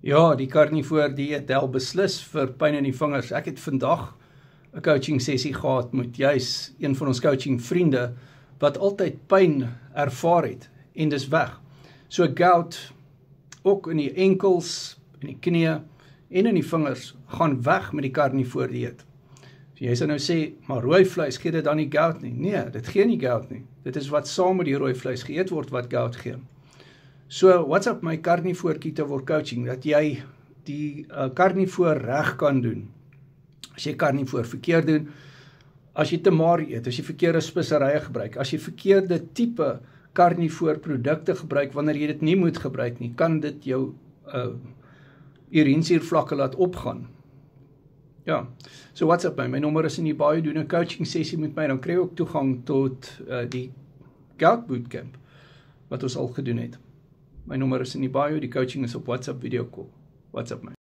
Ja, die carnivore dieet help beslis vir pyn in die vingers. Ek het vandag 'n coaching sessie gehad met juis een van ons coaching vriende wat altyd pyn ervaar het en dis weg. So gout ook in die enkels, in die knieë en in die vingers gaan weg met die carnivore dieet. So jy sal nou sê, maar rooi vleis gee dit dan nie gout nie. Nee, dit gee nie gout nie. Dit is wat saam met die rooi vleis geëet word wat gout gee. So, what's up my carnivore ketogenic coaching, dat jy die carnivore reg kan doen. As jy carnivore verkeerd doen, as jy tamari eet, as jy verkeerde speserye gebruik, as jy verkeerde tipe carnivore produkte gebruik, wanneer jy dit nie moet gebruik nie, kan dit jou urinesuurvlakke laat opgaan. Ja, so what's up my nommer is in die bio, doen 'n coaching sessie met my, dan kry jy ook toegang tot die Gout Bootcamp, wat ons al gedoen het. My nommer is in die bio, die coaching is op WhatsApp video call. What's up my?